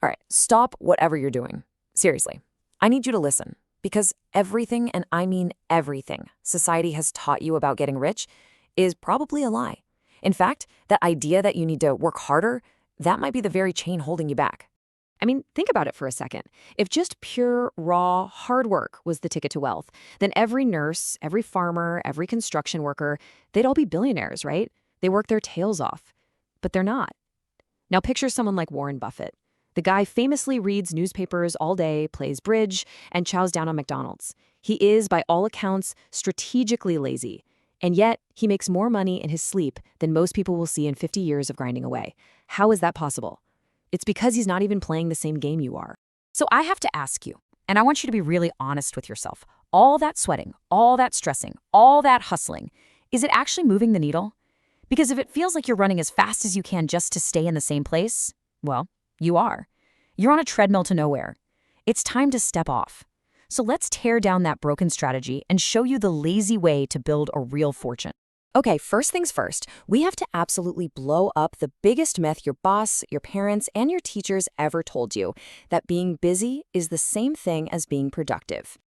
All right, stop whatever you're doing. Seriously, I need you to listen because everything, and I mean everything, society has taught you about getting rich is probably a lie. In fact, that idea that you need to work harder, that might be the very chain holding you back. I mean, think about it for a second. If just pure, raw, hard work was the ticket to wealth, then every nurse, every farmer, every construction worker, they'd all be billionaires, right? They work their tails off. But they're not. Now picture someone like Warren Buffett. The guy famously reads newspapers all day, plays bridge, and chows down on McDonald's. He is, by all accounts, strategically lazy. And yet, he makes more money in his sleep than most people will see in 50 years of grinding away. How is that possible? It's because he's not even playing the same game you are. So I have to ask you, and I want you to be really honest with yourself. All that sweating, all that stressing, all that hustling, is it actually moving the needle? Because if it feels like you're running as fast as you can just to stay in the same place, well, you are. You're on a treadmill to nowhere. It's time to step off. So let's tear down that broken strategy and show you the lazy way to build a real fortune. Okay, first things first, we have to absolutely blow up the biggest myth your boss, your parents, and your teachers ever told you, that being busy is the same thing as being productive.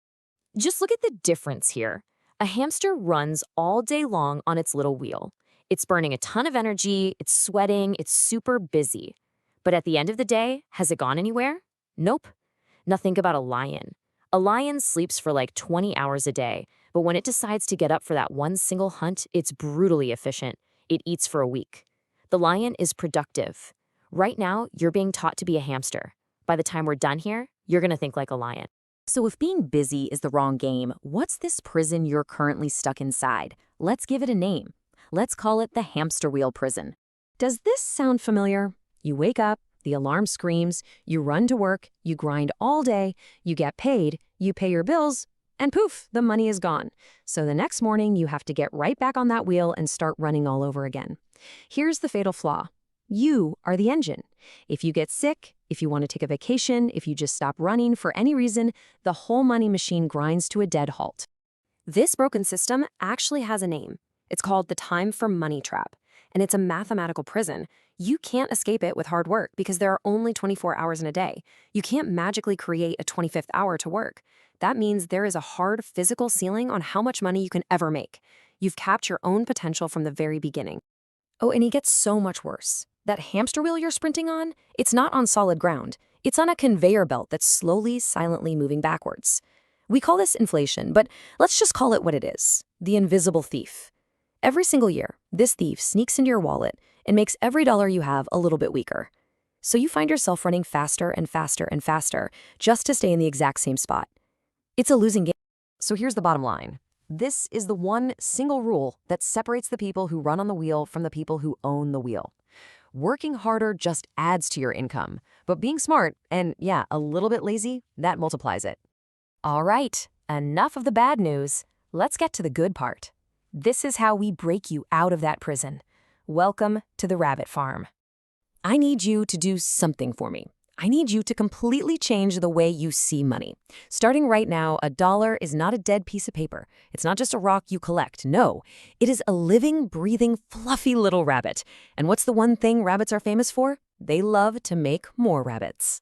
Just look at the difference here. A hamster runs all day long on its little wheel. It's burning a ton of energy, it's sweating, it's super busy. But at the end of the day, has it gone anywhere? Nope. Now think about a lion. A lion sleeps for like 20 hours a day, but when it decides to get up for that one single hunt, it's brutally efficient. It eats for a week. The lion is productive. Right now, you're being taught to be a hamster. By the time we're done here, you're gonna think like a lion. So if being busy is the wrong game, what's this prison you're currently stuck inside? Let's give it a name. Let's call it the hamster wheel prison. Does this sound familiar? You wake up, the alarm screams, you run to work, you grind all day, you get paid, you pay your bills, and poof, the money is gone. So the next morning, you have to get right back on that wheel and start running all over again. Here's the fatal flaw. You are the engine. If you get sick, if you want to take a vacation, if you just stop running for any reason, the whole money machine grinds to a dead halt. This broken system actually has a name. It's called the time for money trap, and it's a mathematical prison. You can't escape it with hard work because there are only 24 hours in a day. You can't magically create a 25th hour to work. That means there is a hard physical ceiling on how much money you can ever make. You've capped your own potential from the very beginning. Oh, and it gets so much worse. That hamster wheel you're sprinting on, it's not on solid ground. It's on a conveyor belt that's slowly, silently moving backwards. We call this inflation, but let's just call it what it is, the invisible thief. Every single year, this thief sneaks into your wallet and makes every dollar you have a little bit weaker. So you find yourself running faster and faster and faster just to stay in the exact same spot. It's a losing game. So here's the bottom line. This is the one single rule that separates the people who run on the wheel from the people who own the wheel. Working harder just adds to your income, but being smart and, yeah, a little bit lazy, that multiplies it. All right, enough of the bad news. Let's get to the good part. This is how we break you out of that prison. Welcome to the rabbit farm. I need you to do something for me. I need you to completely change the way you see money. Starting right now, a dollar is not a dead piece of paper. It's not just a rock you collect. No, it is a living, breathing, fluffy little rabbit. And what's the one thing rabbits are famous for? They love to make more rabbits.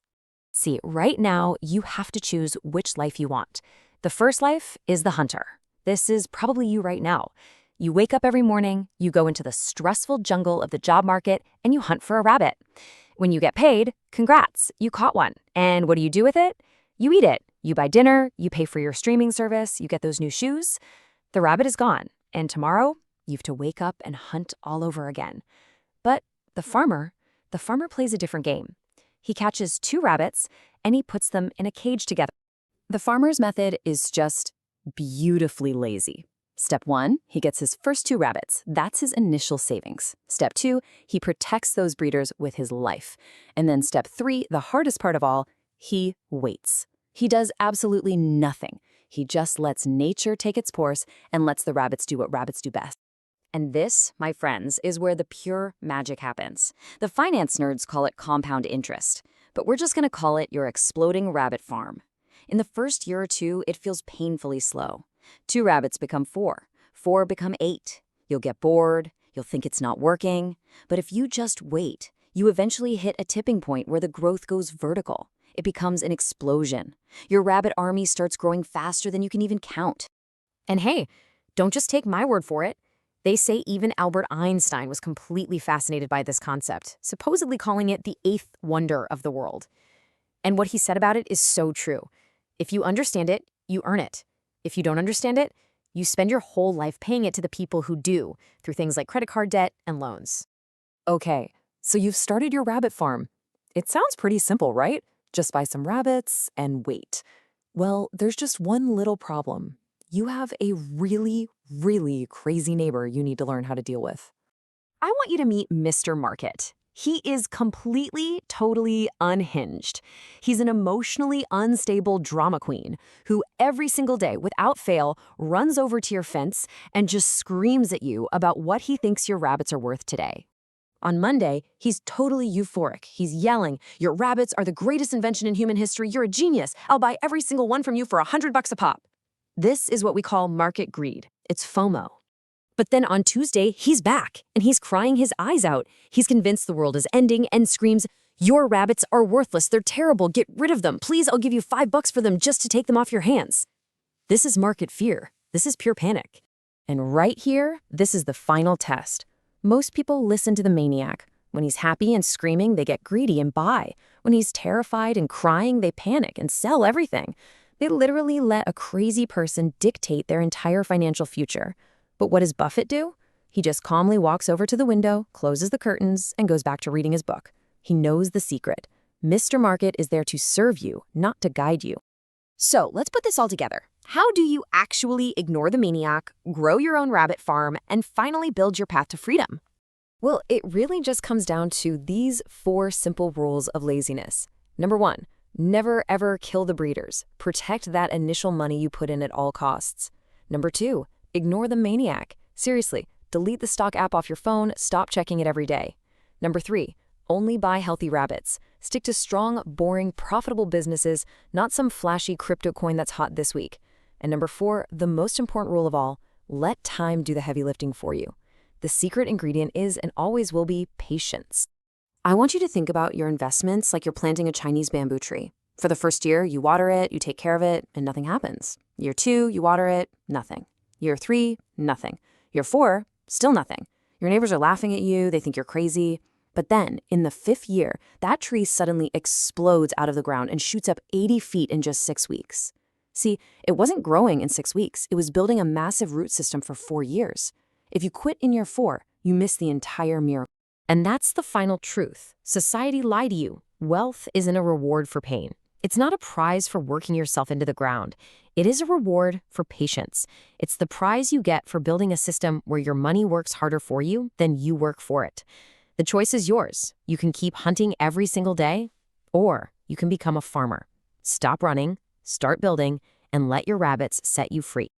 See, right now, you have to choose which life you want. The first life is the hunter. This is probably you right now. You wake up every morning, you go into the stressful jungle of the job market, and you hunt for a rabbit. When you get paid, congrats, you caught one. And what do you do with it? You eat it. You buy dinner, you pay for your streaming service, you get those new shoes. The rabbit is gone, and tomorrow, you have to wake up and hunt all over again. But the farmer plays a different game. He catches 2 rabbits, and he puts them in a cage together. The farmer's method is just beautifully lazy. Step 1, he gets his first 2 rabbits. That's his initial savings. Step 2, he protects those breeders with his life. And then step 3, the hardest part of all, he waits. He does absolutely nothing. He just lets nature take its course and lets the rabbits do what rabbits do best. And this, my friends, is where the pure magic happens. The finance nerds call it compound interest, but we're just going to call it your exploding rabbit farm. In the first year or 2, it feels painfully slow. 2 rabbits become 4. 4 become 8. You'll get bored. You'll think it's not working. But if you just wait, You eventually hit a tipping point where the growth goes vertical. It becomes an explosion. Your rabbit army starts growing faster than you can even count. And hey, don't just take my word for it. They say even Albert Einstein was completely fascinated by this concept, supposedly calling it the eighth wonder of the world. And what he said about it is so true. If you understand it, you earn it. If you don't understand it, you spend your whole life paying it to the people who do, through things like credit card debt and loans. Okay, so you've started your rabbit farm. It sounds pretty simple, right? Just buy some rabbits and wait. Well, there's just one little problem. You have a really, really crazy neighbor you need to learn how to deal with. I want you to meet Mr. Market. He is completely, totally unhinged. He's an emotionally unstable drama queen who every single day, without fail, runs over to your fence and just screams at you about what he thinks your rabbits are worth today. On Monday, he's totally euphoric. He's yelling, "Your rabbits are the greatest invention in human history. You're a genius. I'll buy every single one from you for $100 a pop." This is what we call market greed. It's FOMO. But then on Tuesday, he's back, and he's crying his eyes out. He's convinced the world is ending and screams, "Your rabbits are worthless. They're terrible. Get rid of them. Please, I'll give you $5 for them just to take them off your hands." This is market fear. This is pure panic. And right here, this is the final test. Most people listen to the maniac. When he's happy and screaming, they get greedy and buy. When he's terrified and crying, they panic and sell everything. They literally let a crazy person dictate their entire financial future. But what does Buffett do? He just calmly walks over to the window, closes the curtains, and goes back to reading his book. He knows the secret. Mr. Market is there to serve you, not to guide you. So let's put this all together. How do you actually ignore the maniac, grow your own rabbit farm, and finally build your path to freedom? Well, it really just comes down to these 4 simple rules of laziness. Number 1, never ever kill the breeders. Protect that initial money you put in at all costs. Number 2, ignore the maniac. Seriously, delete the stock app off your phone, stop checking it every day. Number 3, only buy healthy rabbits. Stick to strong, boring, profitable businesses, not some flashy crypto coin that's hot this week. And number 4, the most important rule of all, let time do the heavy lifting for you. The secret ingredient is and always will be patience. I want you to think about your investments like you're planting a Chinese bamboo tree. For the first year, you water it, you take care of it, and nothing happens. Year 2, you water it, nothing. Year 3, nothing. Year 4, still nothing. Your neighbors are laughing at you, they think you're crazy. But then, in the 5th year, that tree suddenly explodes out of the ground and shoots up 80 feet in just 6 weeks. See, it wasn't growing in 6 weeks, it was building a massive root system for 4 years. If you quit in year 4, you miss the entire miracle. And that's the final truth. Society lied to you. Wealth isn't a reward for pain. It's not a prize for working yourself into the ground. It is a reward for patience. It's the prize you get for building a system where your money works harder for you than you work for it. The choice is yours. You can keep hunting every single day, or you can become a farmer. Stop running, start building, and let your rabbits set you free.